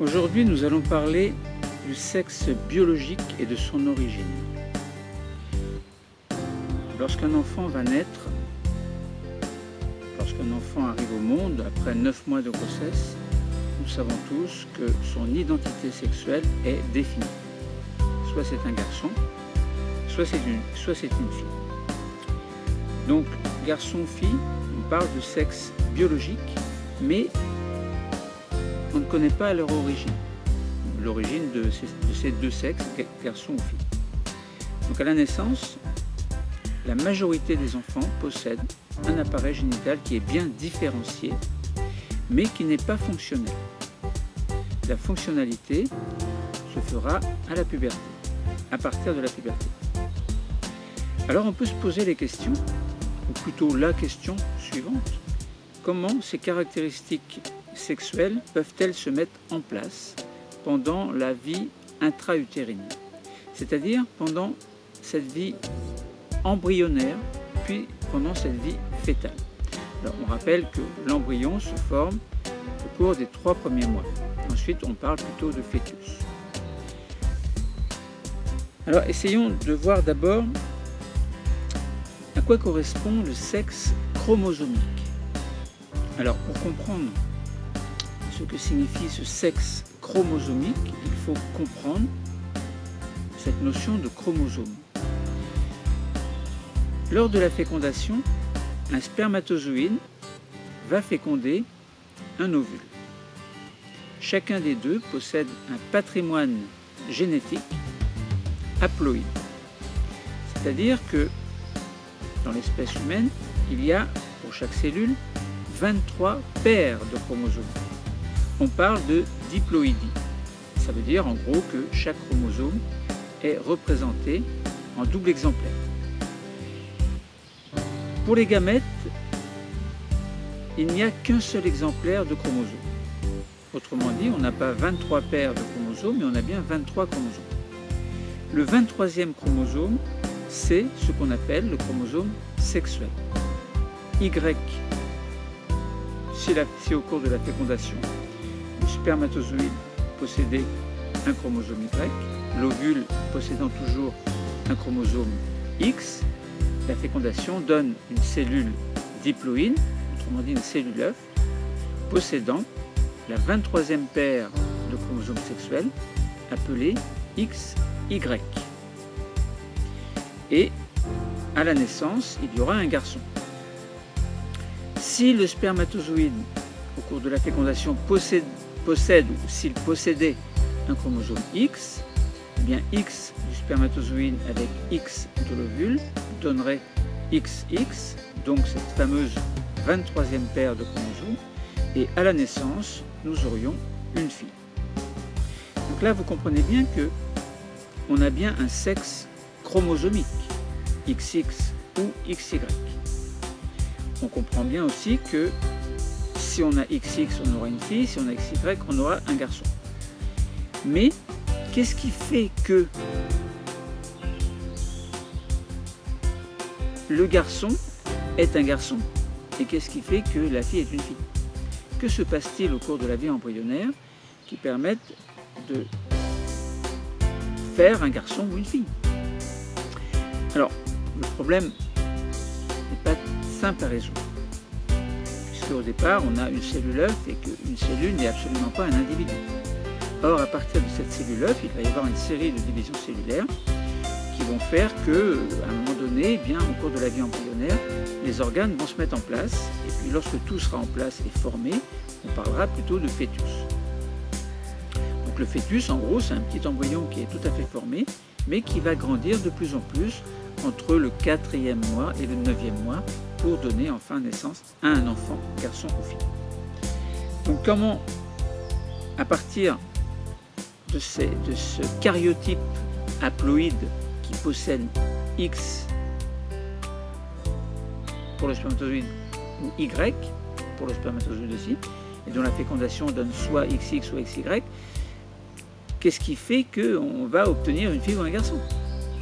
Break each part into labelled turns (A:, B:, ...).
A: Aujourd'hui, nous allons parler du sexe biologique et de son origine. Lorsqu'un enfant va naître, lorsqu'un enfant arrive au monde après 9 mois de grossesse, nous savons tous que son identité sexuelle est définie. Soit c'est un garçon, soit c'est une fille. Donc, garçon-fille, on parle de sexe biologique, mais on ne connaît pas leur origine, l'origine de ces deux sexes, garçon ou fille. Donc à la naissance, la majorité des enfants possèdent un appareil génital qui est bien différencié, mais qui n'est pas fonctionnel. La fonctionnalité se fera à la puberté, à partir de la puberté. Alors on peut se poser les questions, ou plutôt la question suivante: comment ces caractéristiques sexuelles peuvent-elles se mettre en place pendant la vie intra-utérine, c'est-à-dire pendant cette vie embryonnaire, puis pendant cette vie fœtale. Alors, on rappelle que l'embryon se forme au cours des 3 premiers mois. Ensuite, on parle plutôt de fœtus. Alors, essayons de voir d'abord à quoi correspond le sexe chromosomique. Alors, pour comprendre ce que signifie ce sexe chromosomique, il faut comprendre cette notion de chromosome. Lors de la fécondation, un spermatozoïde va féconder un ovule. Chacun des deux possède un patrimoine génétique haploïde. C'est-à-dire que dans l'espèce humaine, il y a pour chaque cellule 23 paires de chromosomes. On parle de diploïdie. Ça veut dire en gros que chaque chromosome est représenté en double exemplaire. Pour les gamètes, il n'y a qu'un seul exemplaire de chromosome. Autrement dit, on n'a pas 23 paires de chromosomes, mais on a bien 23 chromosomes. Le 23e chromosome, c'est ce qu'on appelle le chromosome sexuel. Y, si au cours de la fécondation, le spermatozoïde possédait un chromosome Y, l'ovule possédant toujours un chromosome X, la fécondation donne une cellule diploïde, autrement dit une cellule œuf, possédant la 23e paire de chromosomes sexuels appelée XY. Et à la naissance, il y aura un garçon. Si le spermatozoïde, au cours de la fécondation, possède ou s'il possédait un chromosome X, eh bien X du spermatozoïde avec X de l'ovule donnerait XX, donc cette fameuse 23e paire de chromosomes, et à la naissance, nous aurions une fille. Donc là, vous comprenez bien que on a bien un sexe chromosomique, XX ou XY. On comprend bien aussi que si on a XX, on aura une fille, si on a XY, on aura un garçon. Mais qu'est-ce qui fait que le garçon est un garçon et qu'est-ce qui fait que la fille est une fille? Que se passe-t-il au cours de la vie embryonnaire qui permettent de faire un garçon ou une fille? Alors, le problème n'est pas simple à résoudre. Puisqu'au départ, on a une cellule œuf et qu'une cellule n'est absolument pas un individu. Or, à partir de cette cellule œuf, il va y avoir une série de divisions cellulaires qui vont faire que, à un moment donné, bien, au cours de la vie embryonnaire, les organes vont se mettre en place. Et puis, lorsque tout sera en place et formé, on parlera plutôt de fœtus. Donc, le fœtus, en gros, c'est un petit embryon qui est tout à fait formé, mais qui va grandir de plus en plus entre le 4e mois et le 9e mois pour donner enfin naissance à un enfant, garçon ou fille. Donc, comment, à partir de ce karyotype haploïde qui possède X pour le spermatozoïde ou Y pour le spermatozoïde aussi, et dont la fécondation donne soit XX soit XY, qu'est-ce qui fait qu'on va obtenir une fille ou un garçon?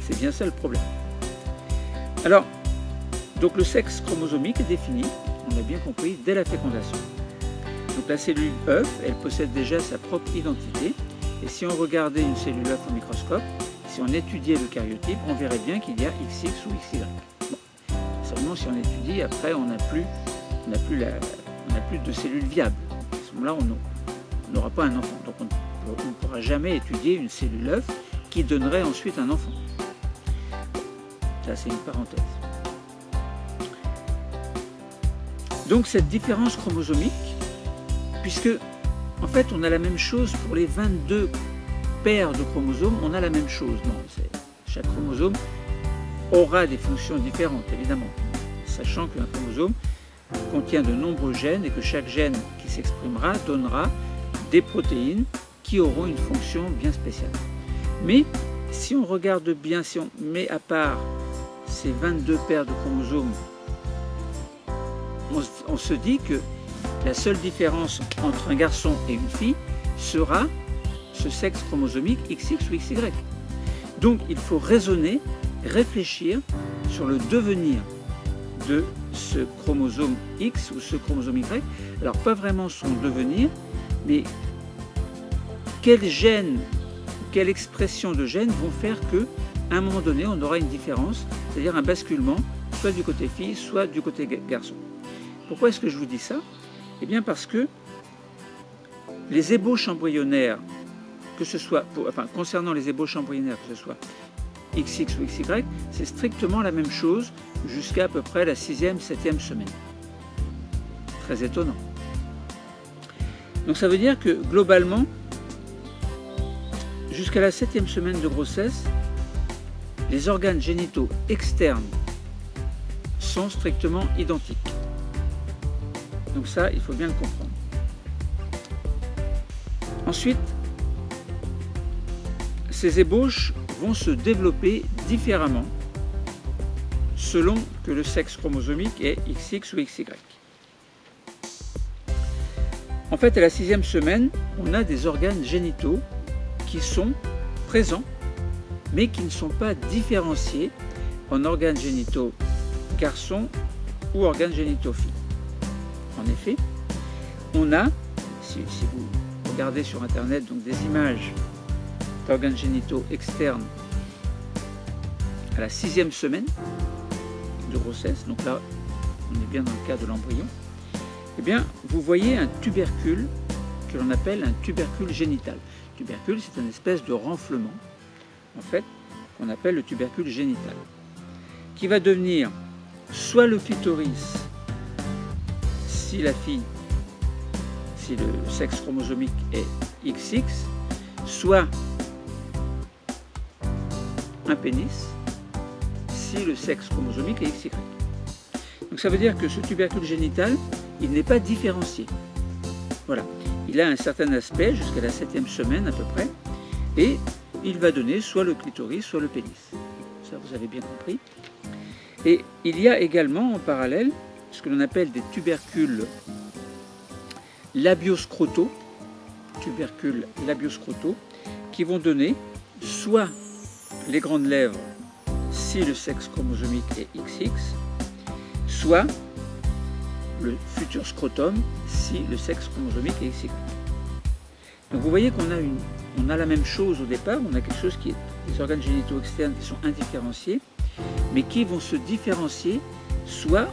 A: C'est bien ça le problème. Alors, donc le sexe chromosomique est défini, on l'a bien compris, dès la fécondation. Donc la cellule œuf, elle possède déjà sa propre identité. Et si on regardait une cellule œuf au microscope, si on étudiait le karyotype, on verrait bien qu'il y a XX ou XY. Bon. Seulement si on étudie, après on n'a plus de cellules viables. À ce moment-là, on n'aura pas un enfant. Donc on ne pourra jamais étudier une cellule œuf qui donnerait ensuite un enfant. Ça, c'est une parenthèse. Donc cette différence chromosomique, puisque en fait on a la même chose pour les 22 paires de chromosomes, on a la même chose. Non, chaque chromosome aura des fonctions différentes, évidemment, sachant qu'un chromosome contient de nombreux gènes et que chaque gène qui s'exprimera donnera des protéines qui auront une fonction bien spéciale. Mais si on regarde bien, si on met à part ces 22 paires de chromosomes, on se dit que la seule différence entre un garçon et une fille sera ce sexe chromosomique XX ou XY. Donc il faut raisonner, réfléchir sur le devenir de ce chromosome X ou ce chromosome Y. Alors pas vraiment son devenir, mais quels gènes, quelle expression de gènes vont faire qu'à un moment donné on aura une différence, c'est-à-dire un basculement, soit du côté fille, soit du côté garçon. Pourquoi est-ce que je vous dis ça? Eh bien parce que les ébauches embryonnaires, que ce soit, concernant les ébauches embryonnaires, que ce soit XX ou XY, c'est strictement la même chose jusqu'à peu près la 6e, 7e semaine. Très étonnant. Donc ça veut dire que globalement, jusqu'à la 7e semaine de grossesse, les organes génitaux externes sont strictement identiques. Donc ça, il faut bien le comprendre. Ensuite, ces ébauches vont se développer différemment selon que le sexe chromosomique est XX ou XY. En fait, à la 6e semaine, on a des organes génitaux qui sont présents, mais qui ne sont pas différenciés en organes génitaux garçons ou organes génitaux filles. En effet, on a, si vous regardez sur Internet, donc des images d'organes génitaux externes à la 6e semaine de grossesse, donc là on est bien dans le cas de l'embryon, eh bien vous voyez un tubercule que l'on appelle un tubercule génital. Le tubercule, c'est une espèce de renflement, en fait, qu'on appelle le tubercule génital, qui va devenir soit le clitoris si le sexe chromosomique est XX, soit un pénis si le sexe chromosomique est XY. Donc ça veut dire que ce tubercule génital, il n'est pas différencié. Voilà. Il a un certain aspect jusqu'à la 7e semaine à peu près, et il va donner soit le clitoris, soit le pénis. Ça, vous avez bien compris. Et il y a également en parallèle ce que l'on appelle des tubercules labioscrotaux, qui vont donner soit les grandes lèvres si le sexe chromosomique est XX, soit le futur scrotum si le sexe chromosomique est XY. Donc vous voyez qu'on a la même chose au départ, on a quelque chose qui est des organes génitaux externes qui sont indifférenciés, mais qui vont se différencier soit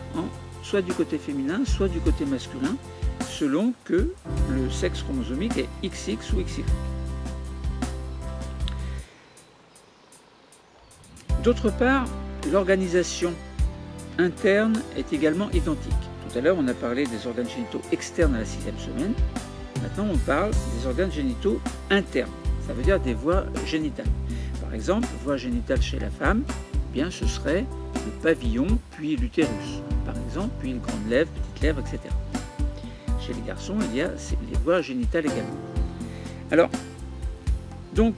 A: du côté féminin, soit du côté masculin, selon que le sexe chromosomique est XX ou XY. D'autre part, l'organisation interne est également identique. Tout à l'heure, on a parlé des organes génitaux externes à la 6e semaine. Maintenant, on parle des organes génitaux internes. Ça veut dire des voies génitales. Par exemple, voie génitale chez la femme, eh bien, ce serait le pavillon, puis l'utérus, par exemple, puis une grande lèvre, petite lèvre, etc. Chez les garçons, il y a les voies génitales également. Alors, donc,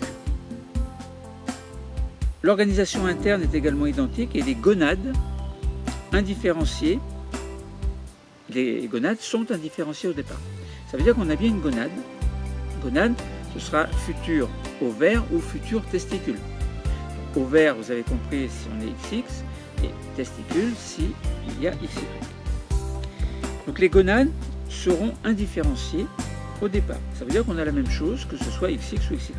A: l'organisation interne est également identique et les gonades indifférenciées, les gonades sont indifférenciées au départ. Ça veut dire qu'on a bien une gonade. Gonade, ce sera futur ovaire ou futur testicule. Ovaire, vous avez compris si on est XX, et testicule si il y a XY. Donc les gonades seront indifférenciés au départ. Ça veut dire qu'on a la même chose, que ce soit XX ou XY.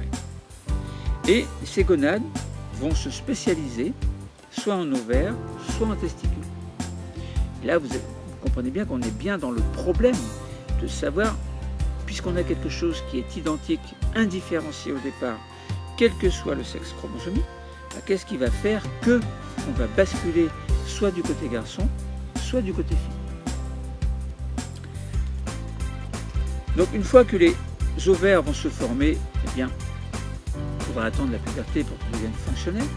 A: Et ces gonades vont se spécialiser soit en ovaires, soit en testicules. Et là, vous comprenez bien qu'on est bien dans le problème de savoir, puisqu'on a quelque chose qui est identique, indifférencié au départ, quel que soit le sexe chromosomique, qu'est-ce qui va faire que on va basculer soit du côté garçon, soit du côté fille. Donc une fois que les ovaires vont se former, eh bien, il faudra attendre la puberté pour qu'ils deviennent fonctionnels.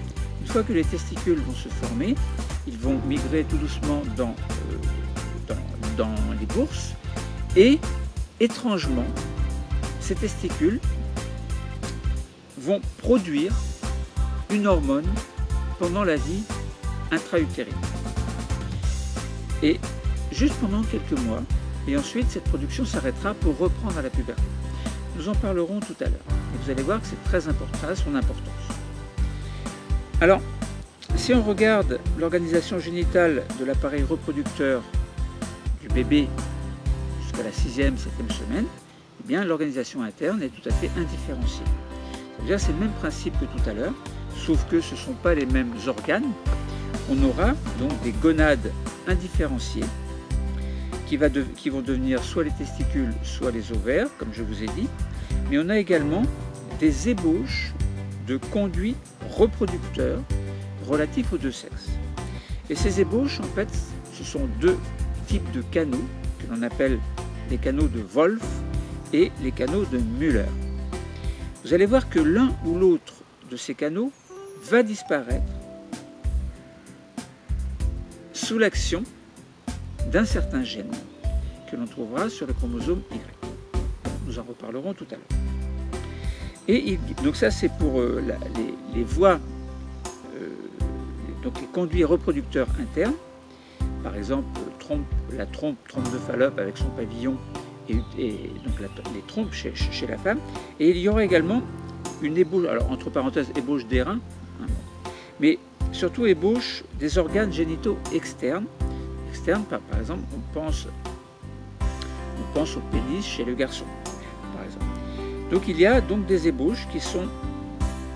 A: Une fois que les testicules vont se former, ils vont migrer tout doucement dans les bourses et, étrangement, ces testicules vont produire une hormone pendant la vie intra-utérine. Et juste pendant quelques mois, et ensuite cette production s'arrêtera pour reprendre à la puberté. Nous en parlerons tout à l'heure. Et vous allez voir que c'est très important, ça a son importance. Alors, si on regarde l'organisation génitale de l'appareil reproducteur du bébé jusqu'à la 6e, 7e semaine, eh bien l'organisation interne est tout à fait indifférenciée. C'est-à-dire c'est le même principe que tout à l'heure, sauf que ce ne sont pas les mêmes organes. On aura donc des gonades indifférenciées qui vont devenir soit les testicules, soit les ovaires, comme je vous ai dit. Mais on a également des ébauches de conduits reproducteurs relatifs aux deux sexes. Et ces ébauches, en fait, ce sont deux types de canaux que l'on appelle les canaux de Wolff et les canaux de Müller. Vous allez voir que l'un ou l'autre de ces canaux va disparaître sous l'action d'un certain gène que l'on trouvera sur le chromosome Y. Nous en reparlerons tout à l'heure. Et donc ça c'est pour les voies, donc les conduits reproducteurs internes, par exemple la trompe de Fallope avec son pavillon et donc les trompes chez la femme. Et il y aura également une ébauche, alors entre parenthèses ébauche des reins, hein, mais surtout ébauche des organes génitaux externes. Par exemple, on pense au pénis chez le garçon, par exemple. Donc il y a donc des ébauches qui sont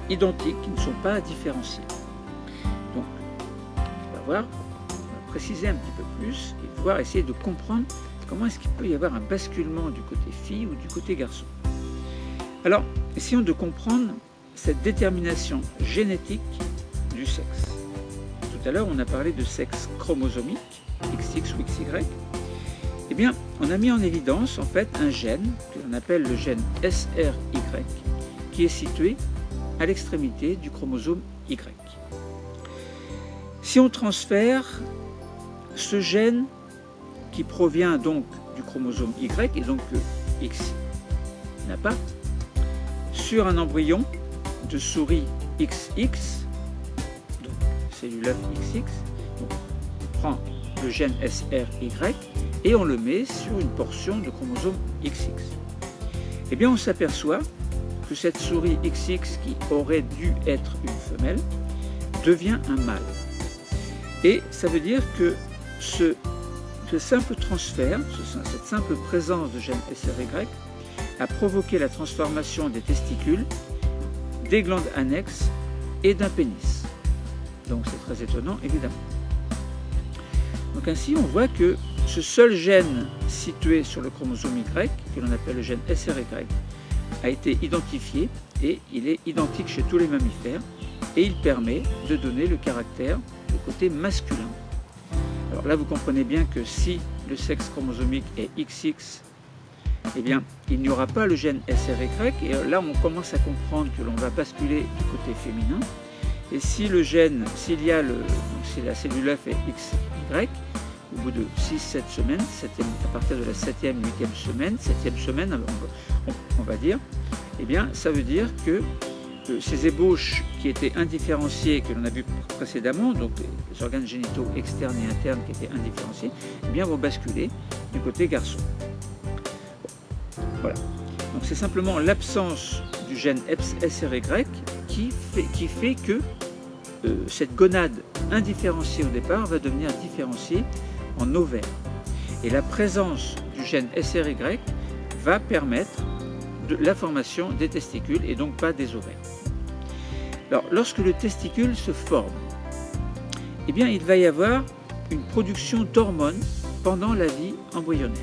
A: identiques, qui ne sont pas différenciées. Donc on va préciser un petit peu plus et pouvoir essayer de comprendre comment est-ce qu'il peut y avoir un basculement du côté fille ou du côté garçon. Alors, essayons de comprendre cette détermination génétique du sexe. Tout à l'heure, on a parlé de sexe chromosomique, XX ou XY. Eh bien, on a mis en évidence en fait un gène que l'on appelle le gène SRY, qui est situé à l'extrémité du chromosome Y. Si on transfère ce gène qui provient donc du chromosome Y, et donc que X n'a pas, sur un embryon de souris XX, donc cellule XX, donc on prend le gène SRY et on le met sur une portion de chromosome XX. Eh bien on s'aperçoit que cette souris XX qui aurait dû être une femelle devient un mâle. Et ça veut dire que ce simple transfert, cette simple présence de gène SRY a provoqué la transformation des testicules, des glandes annexes et d'un pénis. Donc c'est très étonnant évidemment. Donc ainsi on voit que ce seul gène situé sur le chromosome Y, que l'on appelle le gène SRY, a été identifié et il est identique chez tous les mammifères et il permet de donner le caractère, le côté masculin. Alors là vous comprenez bien que si le sexe chromosomique est XX, eh bien il n'y aura pas le gène SRY et là on commence à comprendre que l'on va basculer du côté féminin. Et si le gène, si la cellule F est XY, au bout de 6-7 semaines, à partir de la 7e, 8e semaine, 7e semaine, on va dire, eh bien, ça veut dire que ces ébauches qui étaient indifférenciées, que l'on a vu précédemment, donc les organes génitaux externes et internes qui étaient indifférenciés, eh bien, vont basculer du côté garçon. Bon, voilà. Donc c'est simplement l'absence du gène SRY qui fait que cette gonade indifférenciée au départ va devenir différenciée en ovaire. Et la présence du gène SRY va permettre la formation des testicules et donc pas des ovaires. Alors, lorsque le testicule se forme, eh bien, il va y avoir une production d'hormones pendant la vie embryonnaire.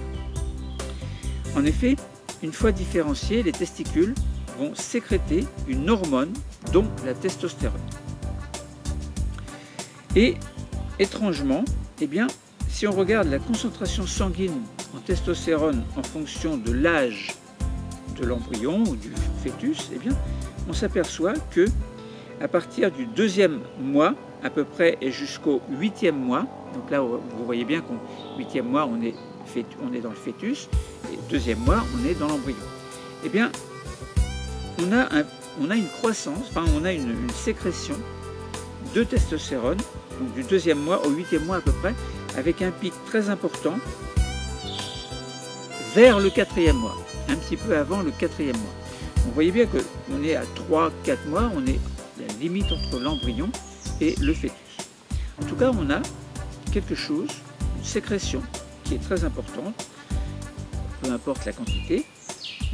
A: En effet, une fois différenciés, les testicules vont sécréter une hormone, dont la testostérone. Et étrangement, eh bien, si on regarde la concentration sanguine en testostérone en fonction de l'âge de l'embryon ou du fœtus, eh bien, on s'aperçoit que à partir du 2e mois, à peu près, et jusqu'au 8e mois, donc là vous voyez bien qu'au 8e mois on est dans le fœtus, et 2e mois on est dans l'embryon. Eh bien, on a une croissance, enfin on a une sécrétion de testostérone, donc du 2e mois au 8e mois à peu près, avec un pic très important vers le 4e mois, un petit peu avant le 4e mois. Vous voyez bien qu'on est à 3-4 mois, on est à la limite entre l'embryon et le fœtus. En tout cas, on a quelque chose, une sécrétion qui est très importante, peu importe la quantité,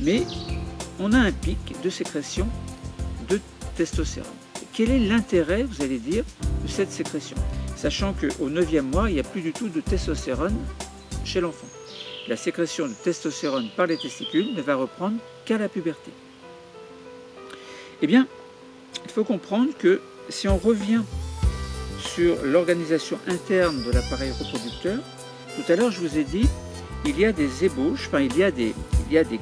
A: mais on a un pic de sécrétion de testostérone. Quel est l'intérêt, vous allez dire, de cette sécrétion? Sachant qu'au 9e mois, il n'y a plus du tout de testostérone chez l'enfant. La sécrétion de testostérone par les testicules ne va reprendre qu'à la puberté. Eh bien, il faut comprendre que si on revient sur l'organisation interne de l'appareil reproducteur, tout à l'heure je vous ai dit, il y a des ébauches, enfin il y a des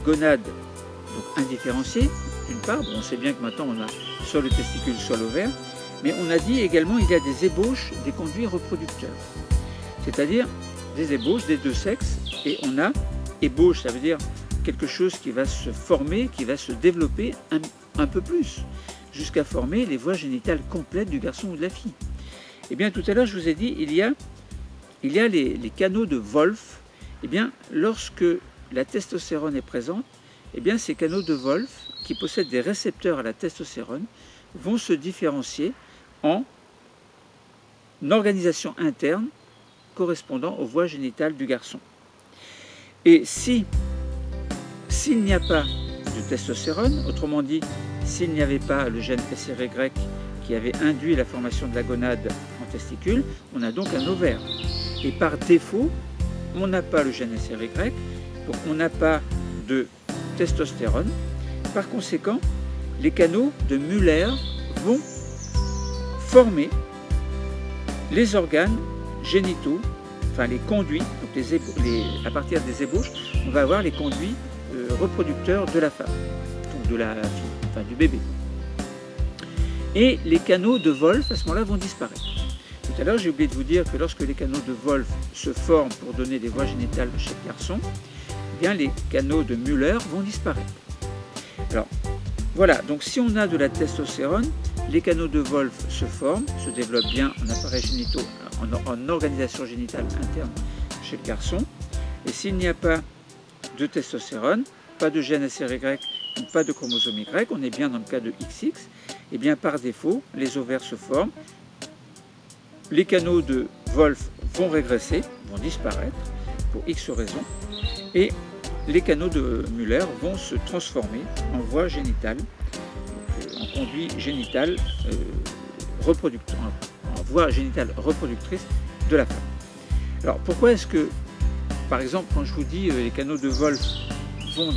A: gonades donc indifférenciées, d'une part, bon, on sait bien que maintenant on a soit le testicule, soit l'ovaire, mais on a dit également il y a des ébauches des conduits reproducteurs, c'est-à-dire des ébauches des deux sexes, et on a ébauche, ça veut dire quelque chose qui va se former, qui va se développer un peu plus, jusqu'à former les voies génitales complètes du garçon ou de la fille. Et bien tout à l'heure je vous ai dit, il y a les canaux de Wolff. Et bien lorsque la testostérone est présente, et bien ces canaux de Wolff, qui possèdent des récepteurs à la testostérone, vont se différencier en organisation interne correspondant aux voies génitales du garçon. Et s'il n'y a pas de testostérone, autrement dit, s'il n'y avait pas le gène SRY qui avait induit la formation de la gonade en testicule, on a donc un ovaire. Et par défaut, on n'a pas le gène SRY, donc on n'a pas de testostérone. Par conséquent, les canaux de Müller vont former les organes génitaux, enfin les conduits, donc à partir des ébauches, on va avoir les conduits reproducteurs de la femme, donc de la fille, enfin du bébé. Et les canaux de Wolff, à ce moment-là, vont disparaître. Tout à l'heure, j'ai oublié de vous dire que lorsque les canaux de Wolff se forment pour donner des voies génitales chez le garçon, eh bien, les canaux de Müller vont disparaître. Alors, voilà, donc si on a de la testostérone, les canaux de Wolff se forment, se développent bien en appareil génitaux, en organisation génitale interne chez le garçon. Et s'il n'y a pas de testostérone, pas de gène SRY, pas de chromosome Y, on est bien dans le cas de XX, et bien par défaut, les ovaires se forment, les canaux de Wolff vont régresser, vont disparaître pour X raisons, et les canaux de Müller vont se transformer en voie génitale, en conduit génital reproducteur, en voie génitale reproductrice de la femme. Alors pourquoi est-ce que, par exemple, quand je vous dis les canaux de Wolff vont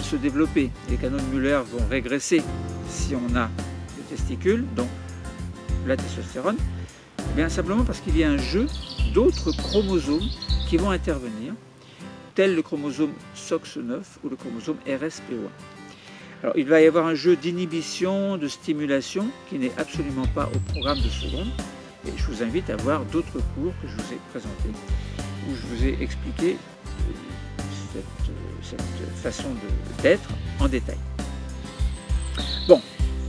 A: se développer, les canaux de Müller vont régresser si on a le testicule, donc la testostérone, eh bien simplement parce qu'il y a un jeu d'autres chromosomes qui vont intervenir, tel le chromosome SOX9 ou le chromosome RSPO1. Alors il va y avoir un jeu d'inhibition, de stimulation qui n'est absolument pas au programme de seconde, et je vous invite à voir d'autres cours que je vous ai présentés, où je vous ai expliqué cette façon d'être en détail. Bon,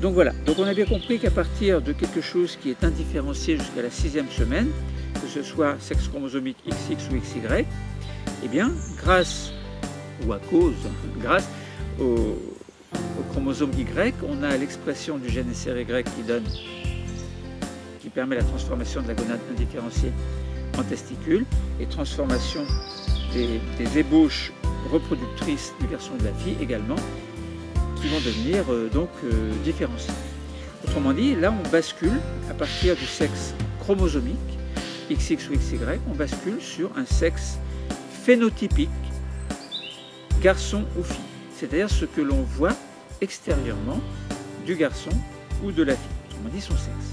A: donc voilà, donc on a bien compris qu'à partir de quelque chose qui est indifférencié jusqu'à la 6e semaine, que ce soit sexe chromosomique XX ou XY, eh bien, grâce, ou à cause, grâce au chromosome Y, on a l'expression du gène SRY qui permet la transformation de la gonade indifférenciée en testicule et transformation des ébauches reproductrices du garçon et de la fille également, qui vont devenir différenciées. Autrement dit, là on bascule à partir du sexe chromosomique, XX ou XY, on bascule sur un sexe phénotypique, garçon ou fille, c'est-à-dire ce que l'on voit extérieurement du garçon ou de la fille, autrement dit son sexe.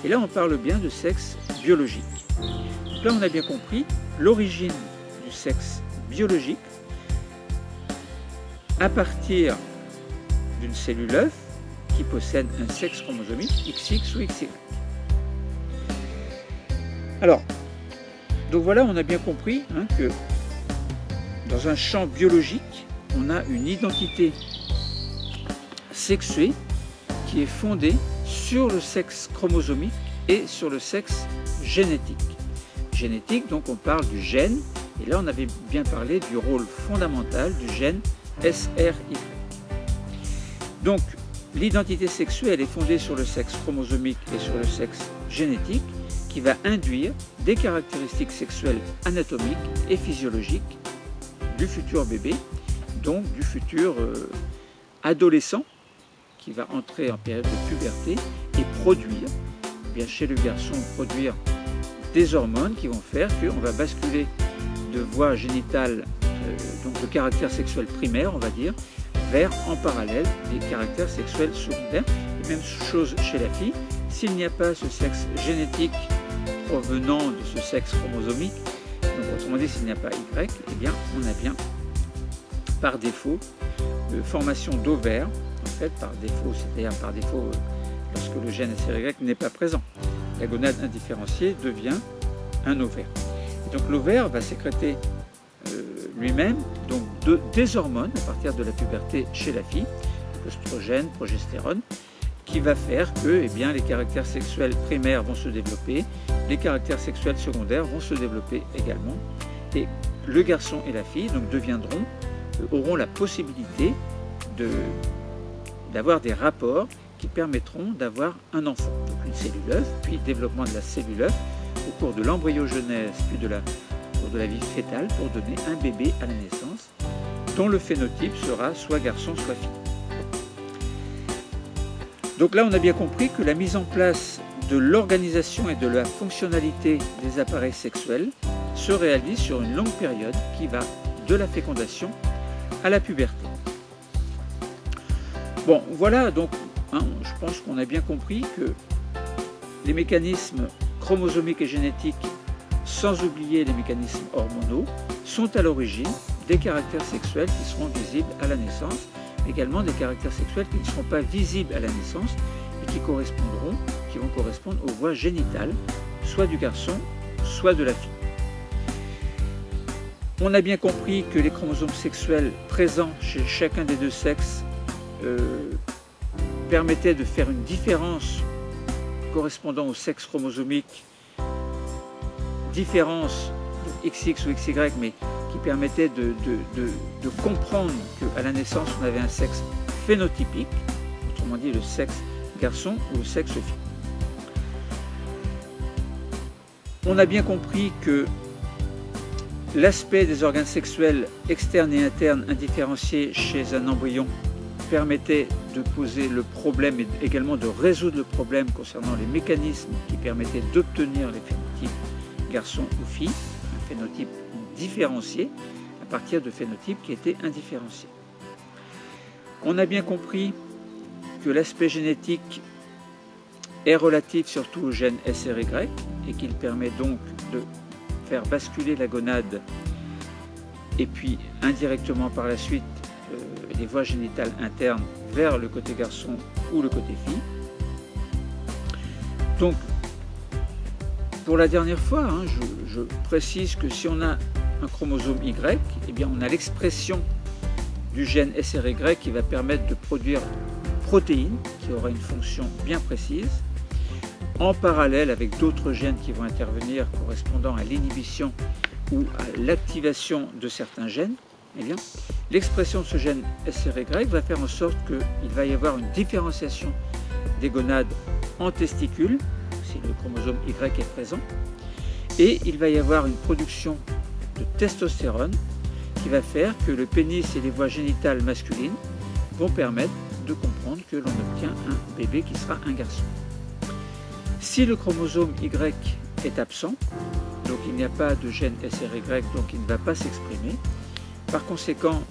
A: Et là on parle bien de sexe biologique. Donc là on a bien compris l'origine du sexe biologique à partir d'une cellule œuf qui possède un sexe chromosomique XX ou XY. Alors, donc voilà, on a bien compris que dans un champ biologique, on a une identité sexuée qui est fondée sur le sexe chromosomique et sur le sexe génétique. Génétique, donc on parle du gène, et là on avait bien parlé du rôle fondamental du gène SRY. Donc l'identité sexuelle est fondée sur le sexe chromosomique et sur le sexe génétique, qui va induire des caractéristiques sexuelles anatomiques et physiologiques du futur bébé, donc du futur adolescent qui va entrer en période de puberté et produire, bien chez le garçon, produire des hormones qui vont faire qu'on va basculer de voie génitale, donc de caractère sexuel primaire, on va dire, vers en parallèle des caractères sexuels secondaires. Et même chose chez la fille, s'il n'y a pas ce sexe génétique provenant de ce sexe chromosomique, donc autrement dit s'il n'y a pas Y, eh bien on a bien par défaut formation d'ovaires, en fait par défaut, c'est-à-dire par défaut lorsque le gène SRY n'est pas présent. La gonade indifférenciée devient un ovaire. Et donc l'ovaire va sécréter lui-même donc des hormones à partir de la puberté chez la fille, oestrogène, progestérone, qui va faire que les caractères sexuels primaires vont se développer, les caractères sexuels secondaires vont se développer également, et le garçon et la fille donc auront la possibilité d'avoir des rapports qui permettront d'avoir un enfant. Donc une cellule œuf, puis développement de la cellule œuf au cours de l'embryogenèse, puis de la vie fœtale pour donner un bébé à la naissance, dont le phénotype sera soit garçon, soit fille. Donc là, on a bien compris que la mise en place de l'organisation et de la fonctionnalité des appareils sexuels se réalise sur une longue période qui va de la fécondation à la puberté. Bon, voilà donc, je pense qu'on a bien compris que les mécanismes chromosomiques et génétiques, sans oublier les mécanismes hormonaux, sont à l'origine des caractères sexuels qui seront visibles à la naissance, également des caractères sexuels qui ne seront pas visibles à la naissance et qui vont correspondre aux voies génitales, soit du garçon, soit de la fille. On a bien compris que les chromosomes sexuels présents chez chacun des deux sexes permettaient de faire une différence correspondant au sexe chromosomique, différence XX ou XY, mais qui permettait de comprendre qu'à la naissance, on avait un sexe phénotypique, autrement dit le sexe garçon ou le sexe fille. On a bien compris que l'aspect des organes sexuels externes et internes indifférenciés chez un embryon permettait de poser le problème et également de résoudre le problème concernant les mécanismes qui permettaient d'obtenir les phénotypes garçon ou fille, un phénotype différencié à partir de phénotypes qui étaient indifférenciés. On a bien compris que l'aspect génétique est relatif surtout au gène SRY et qu'il permet donc de faire basculer la gonade et puis indirectement par la suite les voies génitales internes vers le côté garçon ou le côté fille. Donc, pour la dernière fois, je précise que si on a un chromosome Y, eh bien on a l'expression du gène SRY qui va permettre de produire une protéine qui aura une fonction bien précise, en parallèle avec d'autres gènes qui vont intervenir correspondant à l'inhibition ou à l'activation de certains gènes. Eh bien, l'expression de ce gène SRY va faire en sorte qu'il va y avoir une différenciation des gonades en testicules, si le chromosome Y est présent, et il va y avoir une production de testostérone qui va faire que le pénis et les voies génitales masculines vont permettre de comprendre que l'on obtient un bébé qui sera un garçon. Si le chromosome Y est absent, donc il n'y a pas de gène SRY, donc il ne va pas s'exprimer. Par conséquent,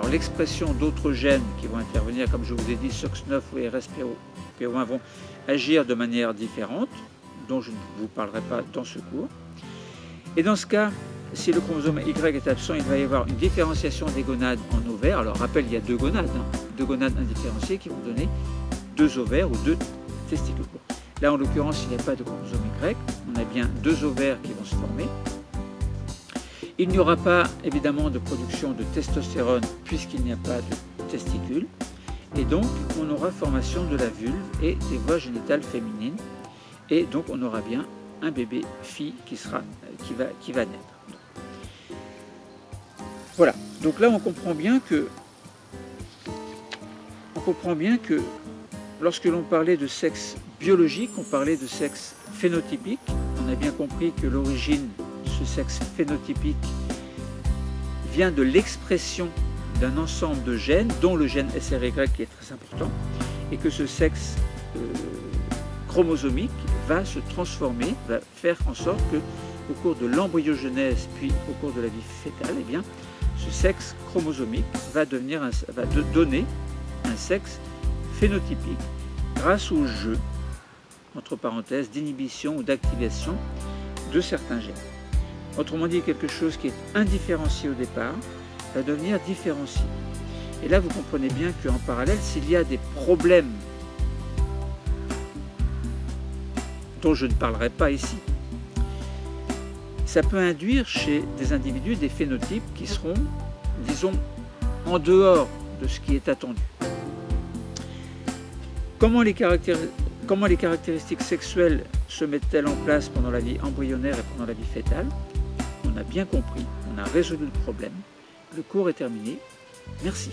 A: l'expression d'autres gènes qui vont intervenir, comme je vous ai dit, SOX9 ou RSPO1 vont agir de manière différente, dont je ne vous parlerai pas dans ce cours. Et dans ce cas, si le chromosome Y est absent, il va y avoir une différenciation des gonades en ovaires. Alors rappel, il y a deux gonades indifférenciées qui vont donner deux ovaires ou deux testicules. Là, en l'occurrence, il n'y a pas de chromosome Y, on a bien deux ovaires qui vont se former. Il n'y aura pas évidemment de production de testostérone puisqu'il n'y a pas de testicules. Et donc, on aura formation de la vulve et des voies génitales féminines. Et donc, on aura bien un bébé fille qui va naître. Voilà, donc là on comprend bien que lorsque l'on parlait de sexe biologique, on parlait de sexe phénotypique. On a bien compris que l'origine de ce sexe phénotypique vient de l'expression d'un ensemble de gènes, dont le gène SRY qui est très important, et que ce sexe chromosomique va se transformer, va faire en sorte que au cours de l'embryogenèse puis au cours de la vie fœtale, eh bien, ce sexe chromosomique va donner un sexe phénotypique grâce au jeu, entre parenthèses, d'inhibition ou d'activation de certains gènes. Autrement dit, quelque chose qui est indifférencié au départ va devenir différencié. Et là, vous comprenez bien qu'en parallèle, s'il y a des problèmes dont je ne parlerai pas ici, ça peut induire chez des individus des phénotypes qui seront, disons, en dehors de ce qui est attendu. Comment les caractéristiques sexuelles se mettent-elles en place pendant la vie embryonnaire et pendant la vie fœtale? On a bien compris, on a résolu le problème. Le cours est terminé. Merci.